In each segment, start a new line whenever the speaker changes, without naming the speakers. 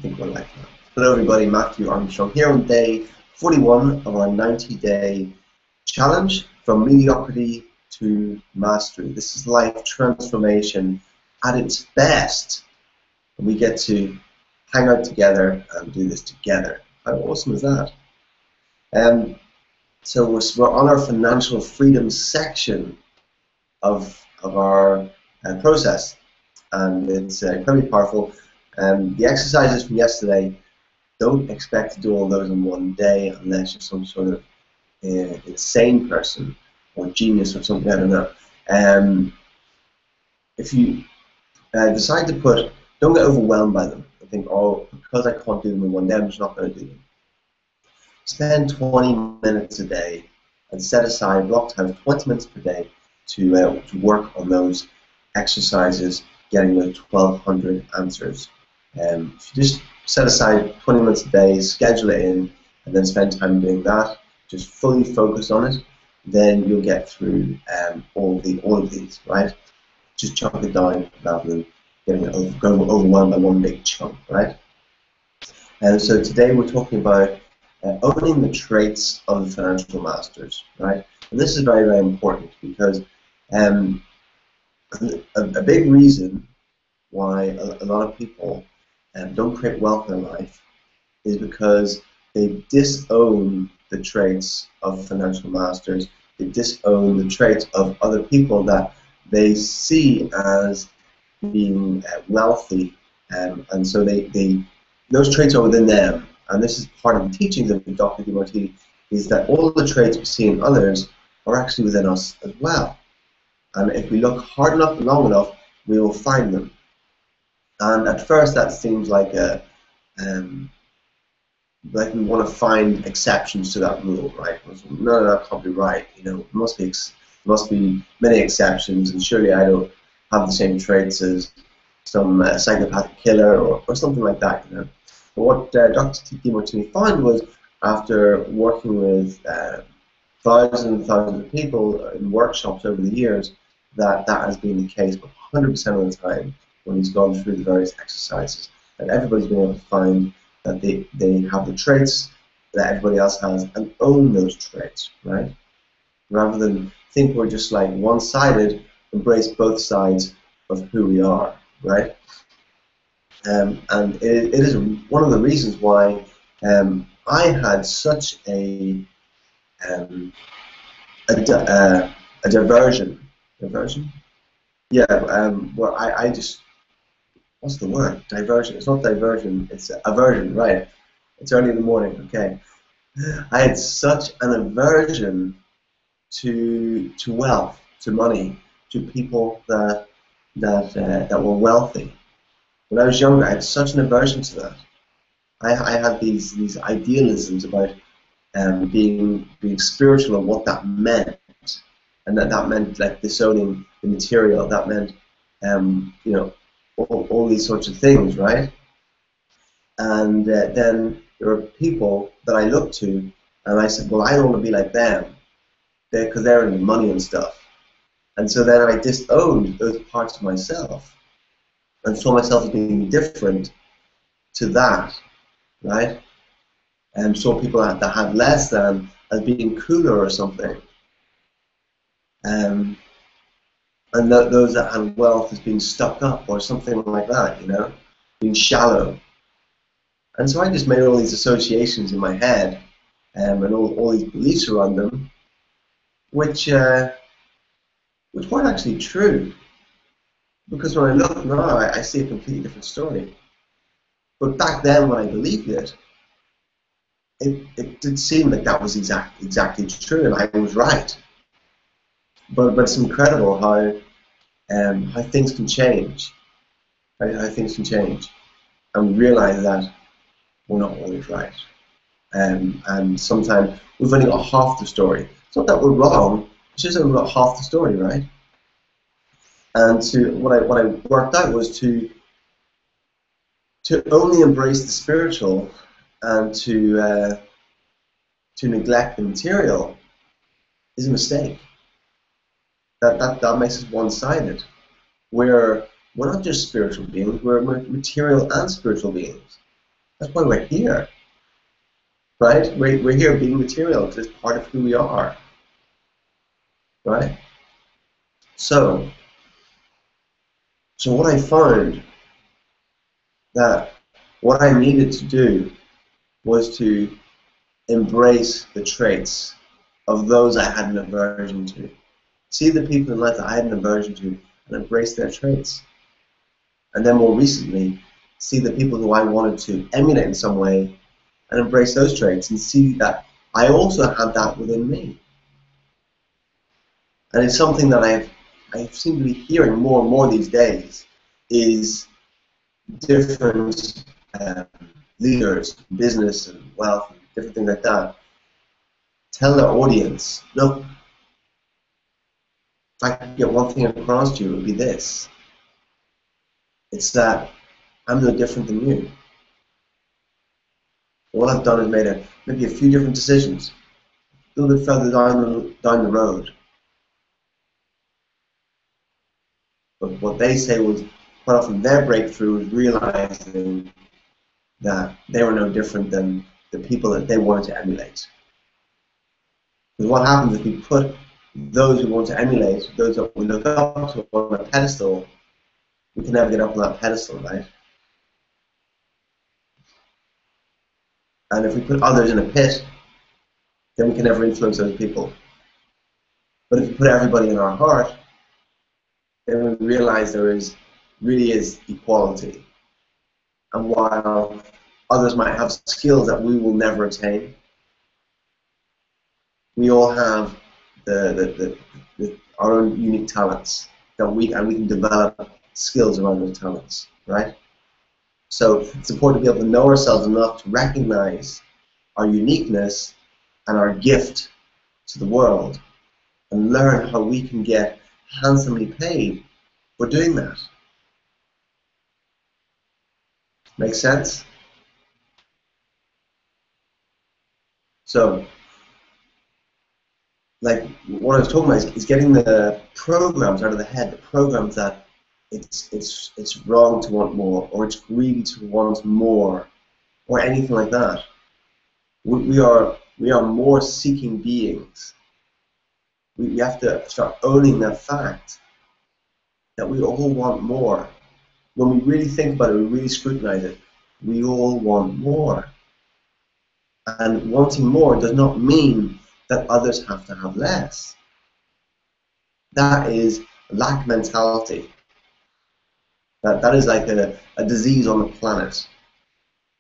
think about life now. Hello everybody, Matthew Armstrong here on day 41 of our 90-day challenge from mediocrity to mastery. This is life transformation at its best. And we get to hang out together and do this together. How awesome is that? So we're on our financial freedom section of our process, and it's incredibly powerful. The exercises from yesterday, don't expect to do all those in one day unless you're some sort of insane person or genius or something, I don't know. If you decide to don't get overwhelmed by them and think, oh, because I can't do them in one day, I'm just not going to do them. Spend 20 minutes a day and set aside, block time, 20 minutes per day to work on those exercises, getting those 1,200 answers. If you just set aside 20 minutes a day, schedule it in, and then spend time doing that, just fully focus on it, then you'll get through all of these, right? Just chunk it down rather than getting overwhelmed by one big chunk, right? And so today we're talking about owning the traits of the financial masters, right? And this is very, very important because a big reason why a lot of people don't create wealth in their life is because they disown the traits of financial masters. They disown the traits of other people that they see as being wealthy, and so those traits are within them. And this is part of the teachings of Dr. Demartini, is that all the traits we see in others are actually within us as well. And if we look hard enough and long enough, we will find them. And at first that seems like like we want to find exceptions to that rule, right? No, that can't be right. You know, there must be many exceptions, and surely I don't have the same traits as some psychopathic killer or something like that, you know. But what Dr. Demartini found was, after working with thousands and thousands of people in workshops over the years, that has been the case 100% of the time when he's gone through the various exercises. And everybody's been able to find that they have the traits that everybody else has and own those traits, right? Rather than think we're just like one-sided, embrace both sides of who we are, right? And it is one of the reasons why I had such a diversion. Yeah, where I just, what's the word? Diversion. It's not diversion, it's aversion, right? It's early in the morning, okay. I had such an aversion to wealth, to money, to people that were wealthy. When I was younger, I had such an aversion to that. I had these idealisms about being spiritual and what that meant, and that meant like disowning the material. That meant you know, all these sorts of things, right? And then there were people that I looked to, and I said, well, I don't want to be like them, because they're into money and stuff. And so then I disowned those parts of myself and saw myself as being different to that, right? And saw people that had less than as being cooler or something. And those that had wealth as being stuck up or something like that, you know, being shallow. And so I just made all these associations in my head and all these beliefs around them, which weren't actually true. Because when I look now, I see a completely different story. But back then, when I believed it, it did seem like that was exactly true, and I was right. But it's incredible how things can change, how things can change, and we realize that we're not always right. And sometimes we've only got half the story. It's not that we're wrong; it's just that we've got half the story, right? And what I worked out was to only embrace the spiritual and to neglect the material is a mistake. That makes us one-sided. We're not just spiritual beings; we're material and spiritual beings. That's why we're here, right? We're here being material because it's part of who we are, right? So what I found that what I needed to do was to embrace the traits of those I had an aversion to. See the people in life that I had an aversion to and embrace their traits. And then more recently, see the people who I wanted to emulate in some way and embrace those traits and see that I also had that within me. And it's something that I seem to be hearing more and more these days is different leaders, business and wealth, and different things like that, tell their audience, look, if I could get one thing across to you, it would be this. It's that I'm no different than you. All I've done is made maybe a few different decisions, a little bit further down the road. But what they say was quite often their breakthrough was realizing that they were no different than the people that they wanted to emulate. Because what happens if we put those we want to emulate, those that we look up to on a pedestal, we can never get up on that pedestal, right? And if we put others in a pit, then we can never influence those people. But if we put everybody in our heart, then we realize there really is equality. And while others might have skills that we will never attain, we all have our own unique talents that we can develop skills around those talents, right? So it's important to be able to know ourselves enough to recognize our uniqueness and our gift to the world and learn how we can get handsomely paid for doing that. Make sense? So, like what I was talking about is getting the programs out of the head, the programs that it's wrong to want more, or it's greedy to want more, or anything like that. We are more seeking beings. We have to start owning that fact that we all want more. When we really think about it, we really scrutinize it, we all want more. And wanting more does not mean that others have to have less. That is lack mentality. That is like a disease on the planet,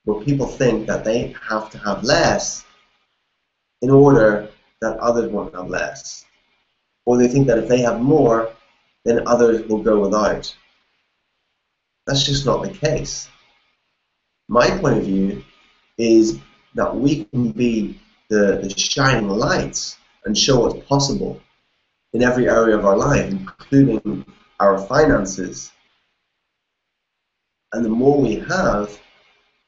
where people think that they have to have less in order that others won't have less. Or they think that if they have more, then others will go without. That's just not the case. My point of view is that we can be the shining lights and show what's possible in every area of our life, including our finances. And the more we have,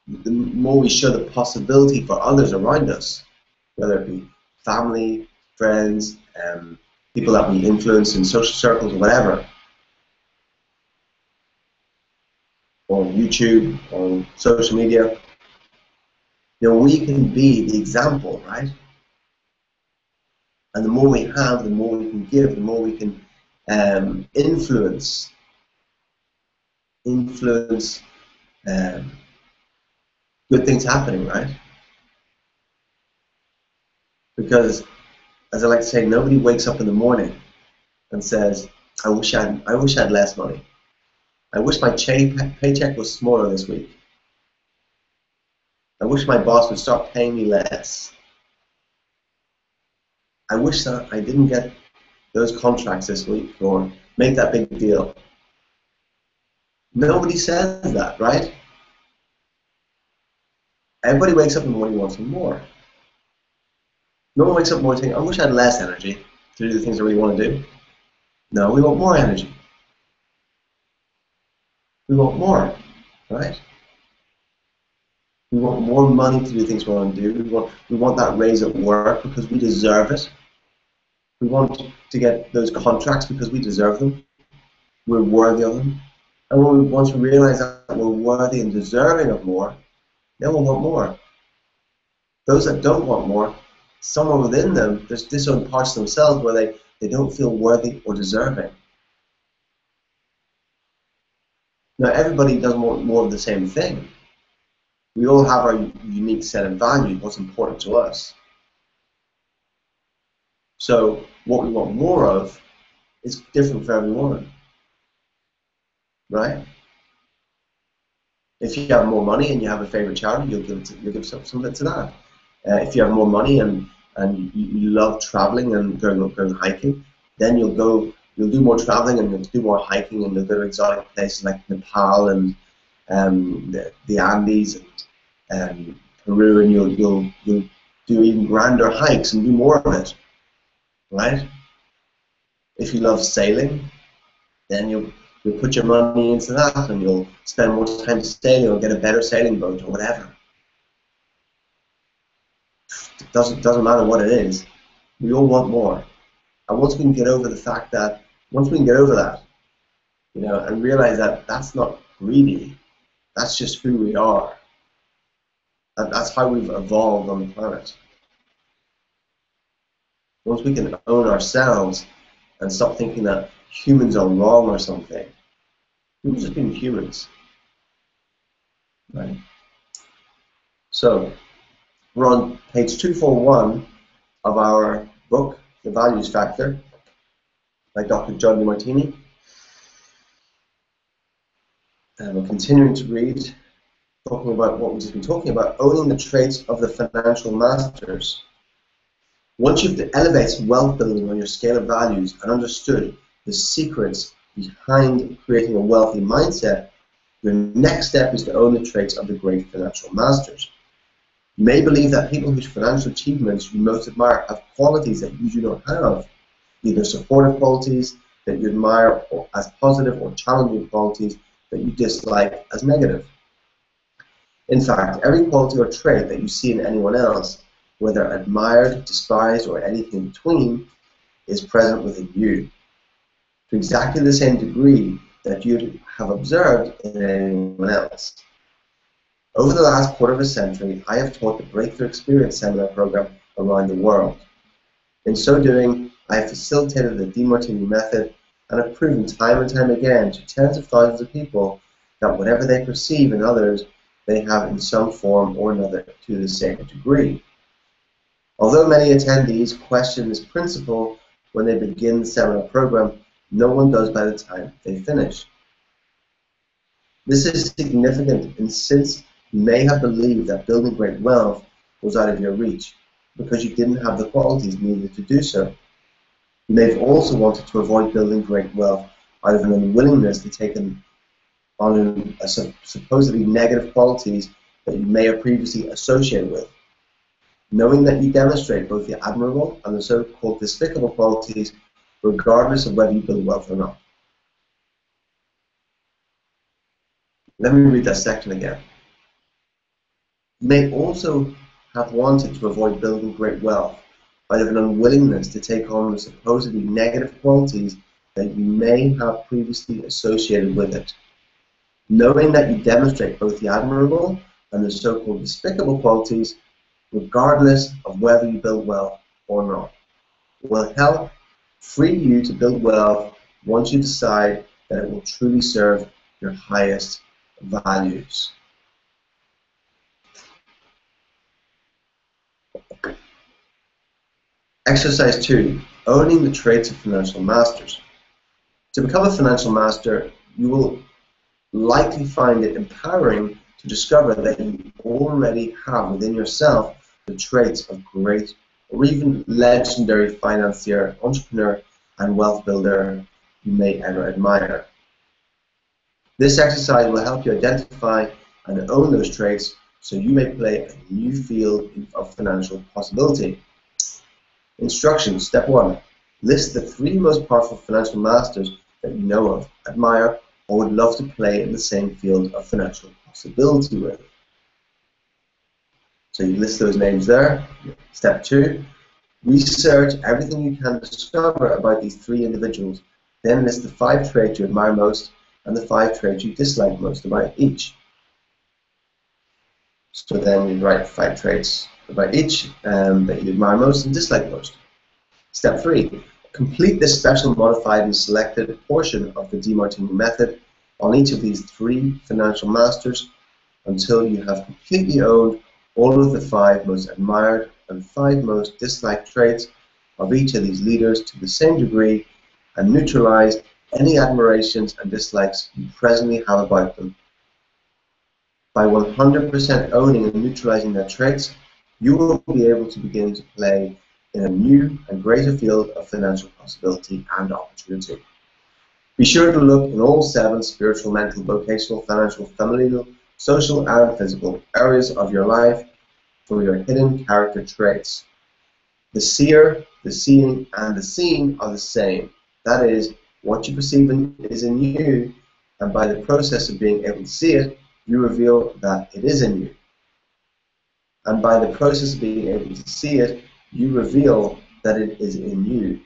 the more we show the possibility for others around us, whether it be family, friends, people that we influence in social circles or whatever, on YouTube, on social media. You know, we can be the example, right? And the more we have, the more we can give, the more we can influence good things happening, right? Because, as I like to say, nobody wakes up in the morning and says, I wish I had less money. I wish my paycheck was smaller this week. I wish my boss would stop paying me less. I wish that I didn't get those contracts this week or make that big deal. Nobody says that, right? Everybody wakes up in the morning wanting more. No one wakes up in the morning saying, I wish I had less energy to do the things that we want to do. No, we want more energy. We want more, right? We want more money to do things we want to do. We want that raise at work because we deserve it. We want to get those contracts because we deserve them. We're worthy of them. And once we realize that we're worthy and deserving of more, They will want more. Those that don't want more, somewhere within them, there's disowned parts of themselves where they don't feel worthy or deserving. Now, everybody doesn't want more of the same thing. We all have our unique set of values, what's important to us. So what we want more of is different for everyone, right? If you have more money and you have a favorite charity, you'll give something to that. If you have more money and you love traveling and going hiking, then you'll do more traveling and you'll do more hiking and you'll go to exotic places like Nepal and the Andes and Peru, and you'll do even grander hikes and do more of it, right? If you love sailing, then you'll put your money into that and you'll spend more time sailing or get a better sailing boat or whatever. It doesn't matter what it is. We all want more. And once we can get over the fact that, you know, and realize that that's not greedy, that's just who we are. That's how we've evolved on the planet. Once we can own ourselves and stop thinking that humans are wrong or something, we're just being humans, right? So we're on page 241 of our book, The Values Factor, by Dr. John Demartini. And we're continuing to read, talking about what we've just been talking about, owning the traits of the financial masters. Once you've elevated wealth building on your scale of values and understood the secrets behind creating a wealthy mindset, your next step is to own the traits of the great financial masters. You may believe that people whose financial achievements you most admire have qualities that you do not have, either supportive qualities that you admire as positive or challenging qualities that you dislike as negative. In fact, every quality or trait that you see in anyone else, whether admired, despised, or anything in between, is present within you, to exactly the same degree that you have observed in anyone else. Over the last quarter of a century, I have taught the Breakthrough Experience Seminar program around the world. In so doing, I have facilitated the Demartini method and have proven time and time again to tens of thousands of people that whatever they perceive in others, they have in some form or another to the same degree. Although many attendees question this principle when they begin the seminar program, no one does by the time they finish. This is significant, and since you may have believed that building great wealth was out of your reach because you didn't have the qualities needed to do so. You may have also wanted to avoid building great wealth out of an unwillingness to take on supposedly negative qualities that you may have previously associated with. Knowing that you demonstrate both the admirable and the so-called despicable qualities regardless of whether you build wealth or not. Let me read that section again. You may also have wanted to avoid building great wealth out of an unwillingness to take on the supposedly negative qualities that you may have previously associated with it. Knowing that you demonstrate both the admirable and the so-called despicable qualities regardless of whether you build wealth or not, will help free you to build wealth once you decide that it will truly serve your highest values. Exercise 2. Owning the traits of financial masters. To become a financial master, you will likely find it empowering to discover that you already have within yourself the traits of great or even legendary financier, entrepreneur, and wealth builder you may ever admire. This exercise will help you identify and own those traits so you may play a new field of financial possibility. Instructions. Step 1. List the 3 most powerful financial masters that you know of, admire, or would love to play in the same field of financial possibility with. So you list those names there. Step 2. Research everything you can discover about these 3 individuals. Then list the 5 traits you admire most and the 5 traits you dislike most about each. So then you write 5 traits about each that you admire most and dislike most. Step 3. Complete this special modified and selected portion of the Demartini method on each of these 3 financial masters until you have completely owned all of the 5 most admired and 5 most disliked traits of each of these leaders to the same degree and neutralized any admirations and dislikes you presently have about them. By 100% owning and neutralizing their traits, you will be able to begin to play in a new and greater field of financial possibility and opportunity. Be sure to look in all 7 spiritual, mental, vocational, financial, familial, social, and physical areas of your life for your hidden character traits. The seer, the seeing, and the seen are the same. That is, what you perceive is in you, and by the process of being able to see it, you reveal that it is in you. And by the process of being able to see it, you reveal that it is in you.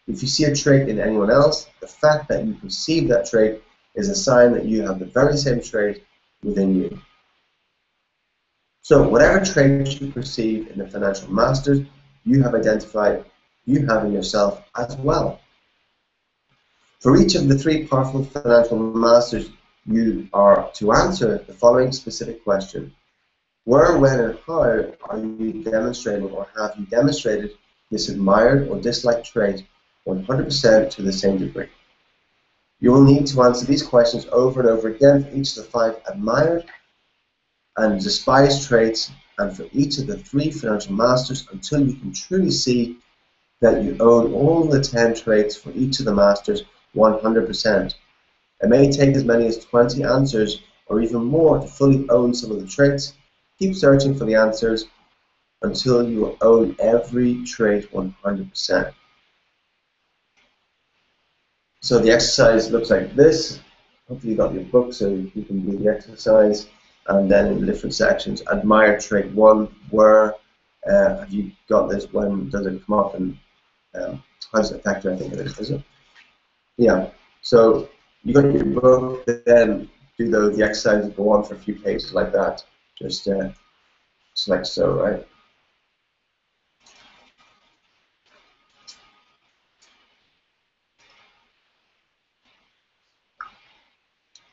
If you see a trait in anyone else, the fact that you perceive that trait is a sign that you have the very same trait within you. So whatever trait you perceive in the financial masters, you have identified you have in yourself as well. For each of the 3 powerful financial masters, you are to answer the following specific question. Where, when, and how are you demonstrating or have you demonstrated this admired or disliked trait 100% to the same degree? You will need to answer these questions over and over again for each of the 5 admired and despised traits and for each of the 3 financial masters until you can truly see that you own all the 10 traits for each of the masters 100%. It may take as many as 20 answers or even more to fully own some of the traits. Keep searching for the answers until you own every trait 100%. So the exercise looks like this. Hopefully you got your book so you can do the exercise. And then in the different sections, admired trait 1, where have you got this, when does it come up, and how does it affect you? I think it is it? Yeah. So you got your book, then do the exercises, go on for a few pages like that. Just like so, right?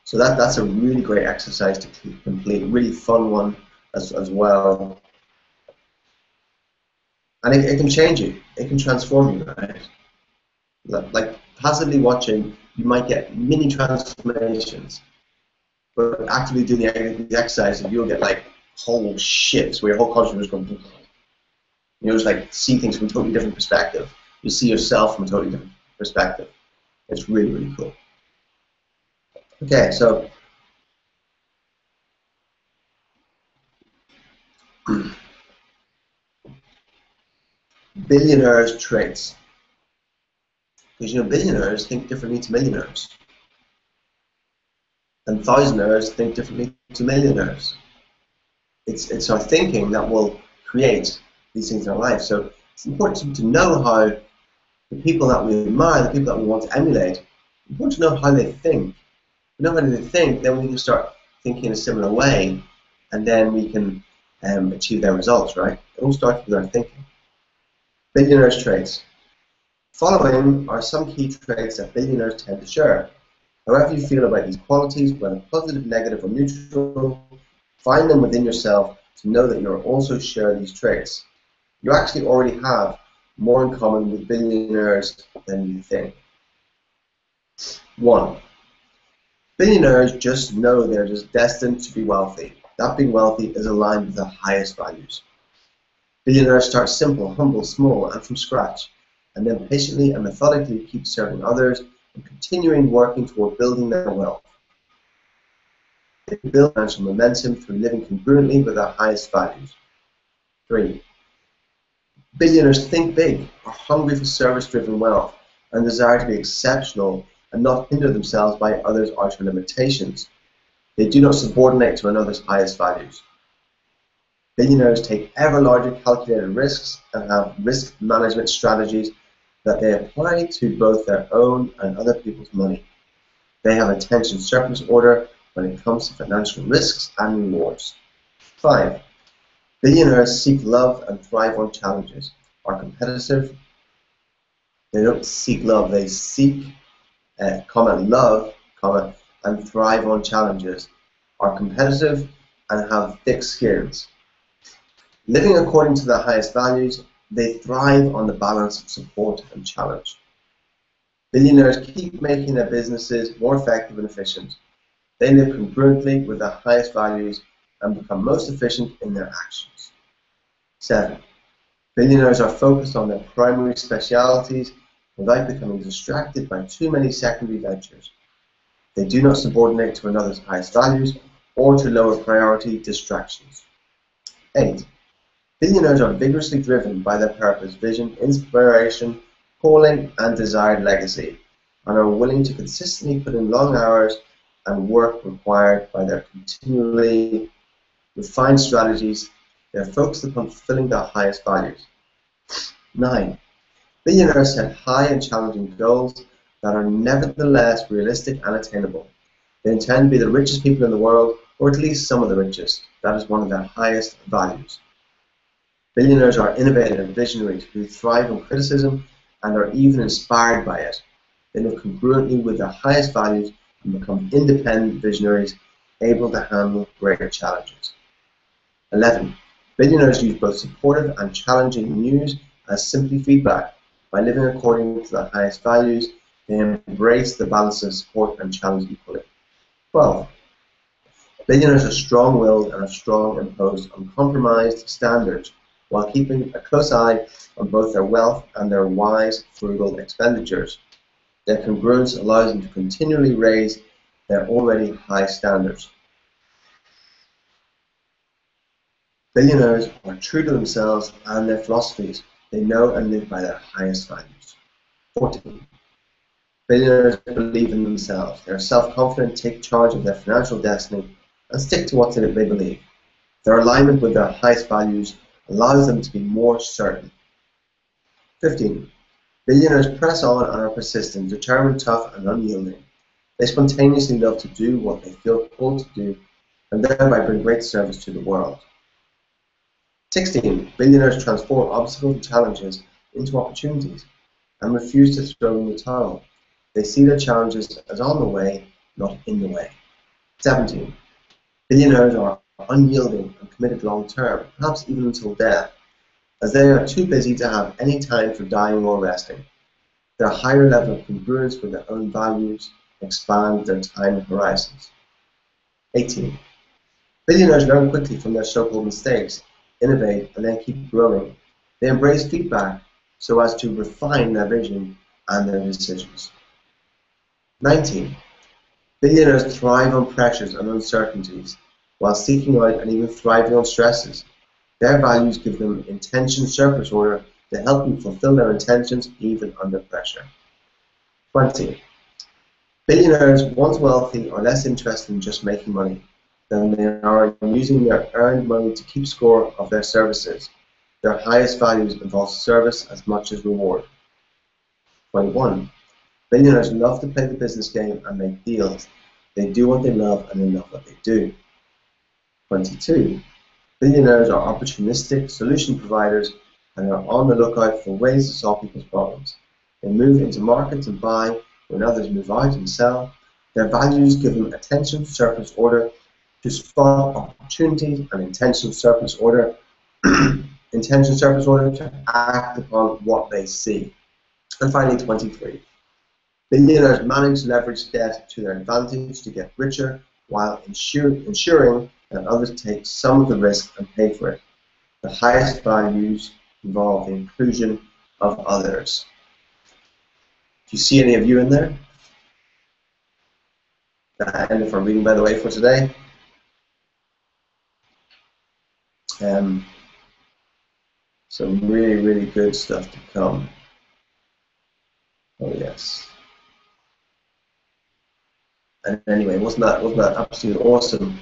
So that's a really great exercise to complete, really fun one as well. And it can change you, it can transform you, right? Like passively watching, you might get mini transformations, but actively doing the exercise, you'll get like whole shifts where your whole consciousness goes, you'll just like see things from a totally different perspective. You see yourself from a totally different perspective. It's really, really cool. Okay, so billionaires' traits. Because you know, billionaires think differently to millionaires, and thousandaires think differently to millionaires. It's our thinking that will create these things in our life. So it's important to know how the people that we admire, the people that we want to emulate, it's important to know how they think. If we know how they think, then we can start thinking in a similar way, and then we can achieve their results, right? It all starts with our thinking. Billionaires' traits. Following are some key traits that billionaires tend to share. However you feel about these qualities, whether positive, negative, or neutral, find them within yourself to know that you also share these traits. You actually already have more in common with billionaires than you think. 1. Billionaires just know they're just destined to be wealthy. That being wealthy is aligned with their highest values. Billionaires start simple, humble, small, and from scratch, and then patiently and methodically keep serving others and continuing working toward building their wealth. They build financial momentum through living congruently with their highest values. 3. Billionaires think big, are hungry for service-driven wealth, and desire to be exceptional and not hinder themselves by others' outer limitations. They do not subordinate to another's highest values. Billionaires take ever larger calculated risks and have risk management strategies that they apply to both their own and other people's money. They have attention surplus order when it comes to financial risks and rewards. 5. Billionaires seek love and thrive on challenges, are competitive. They don't seek love, they seek, love, and thrive on challenges, are competitive, and have thick skins. Living according to their highest values, they thrive on the balance of support and challenge. Billionaires keep making their businesses more effective and efficient. They live congruently with their highest values and become most efficient in their actions. 7. Billionaires are focused on their primary specialities without becoming distracted by too many secondary ventures. They do not subordinate to another's highest values or to lower priority distractions. 8. Billionaires are vigorously driven by their purpose, vision, inspiration, calling, and desired legacy, and are willing to consistently put in long hours and work required by their continually refined strategies. They are focused upon fulfilling their highest values. 9. Billionaires set high and challenging goals that are nevertheless realistic and attainable. They intend to be the richest people in the world, or at least some of the richest. That is one of their highest values. Billionaires are innovative and visionaries who thrive on criticism and are even inspired by it. They live congruently with their highest values and become independent visionaries, able to handle greater challenges. 11. Billionaires use both supportive and challenging news as simply feedback. By living according to their highest values, they embrace the balance of support and challenge equally. 12. Billionaires are strong-willed and have strong imposed uncompromised standards, while keeping a close eye on both their wealth and their wise, frugal expenditures. Their congruence allows them to continually raise their already high standards. Billionaires are true to themselves and their philosophies. They know and live by their highest values. 14. Billionaires believe in themselves. They are self-confident, take charge of their financial destiny, and stick to what they believe. Their alignment with their highest values allows them to be more certain. 15. Billionaires press on and are persistent, determined, tough, and unyielding. They spontaneously love to do what they feel called to do, and thereby bring great service to the world. 16. Billionaires transform obstacles and challenges into opportunities and refuse to throw in the towel. They see their challenges as on the way, not in the way. 17. Billionaires are unyielding and committed long term, perhaps even until death, as they are too busy to have any time for dying or resting. Their higher level of congruence with their own values expands their time horizons. 18. Billionaires learn quickly from their so-called mistakes, innovate, and then keep growing. They embrace feedback so as to refine their vision and their decisions. 19. Billionaires thrive on pressures and uncertainties, while seeking out and even thriving on stresses. Their values give them intention surplus order to help them fulfill their intentions even under pressure. 20. Billionaires, once wealthy, are less interested in just making money than they are in using their earned money to keep score of their services. Their highest values involve service as much as reward. 21. Billionaires love to play the business game and make deals. They do what they love and they love what they do. 22. Billionaires are opportunistic solution providers and are on the lookout for ways to solve people's problems. They move into markets and buy when others move out and sell. Their values give them attention surplus order to spot opportunities and intention surplus order to act upon what they see. And finally, 23. Billionaires manage leverage debt to their advantage to get richer while ensuring that others take some of the risk and pay for it. The highest values involve the inclusion of others. Do you see any of you in there? That ended our reading, by the way, for today. Some really, really good stuff to come. Oh yes. And anyway, wasn't that absolutely awesome?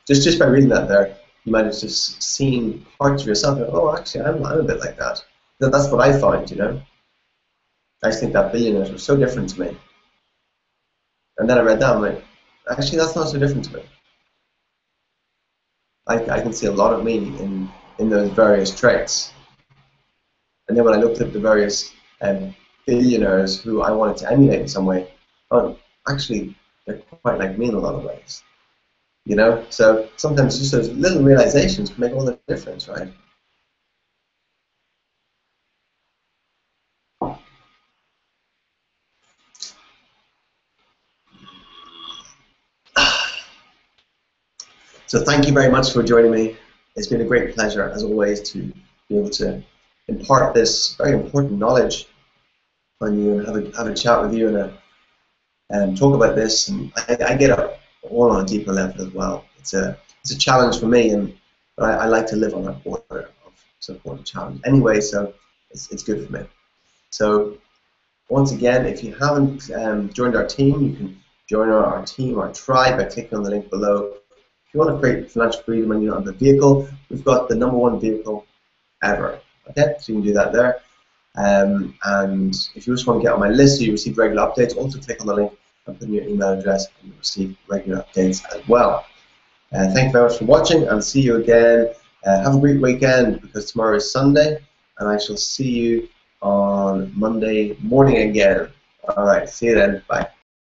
Just by reading that there, you might have just seen parts of yourself. And, oh, actually, I'm a bit like that. That's what I find, you know. I just think that billionaires were so different to me. And then I read that, I'm like, actually, that's not so different to me. I can see a lot of me in those various traits. And then when I looked at the various billionaires who I wanted to emulate in some way, oh, actually, they're quite like me in a lot of ways. You know, so sometimes just those little realizations can make all the difference, right? So thank you very much for joining me. It's been a great pleasure, as always, to be able to impart this very important knowledge on you and have a chat with you and talk about this. And I get up all on a deeper level as well. It's a challenge for me, but I like to live on that border of support and challenge anyway. So it's good for me. So once again, if you haven't joined our team, you can join our team, our tribe, by clicking on the link below. If you want to create financial freedom and you don't have a vehicle, we've got the #1 vehicle ever. Okay, so you can do that there. And if you just want to get on my list so you receive regular updates, also click on the link and put in your email address and you'll receive regular updates as well. Thank you very much for watching, and see you again. Have a great weekend, because tomorrow is Sunday, and I shall see you on Monday morning again. All right, see you then. Bye.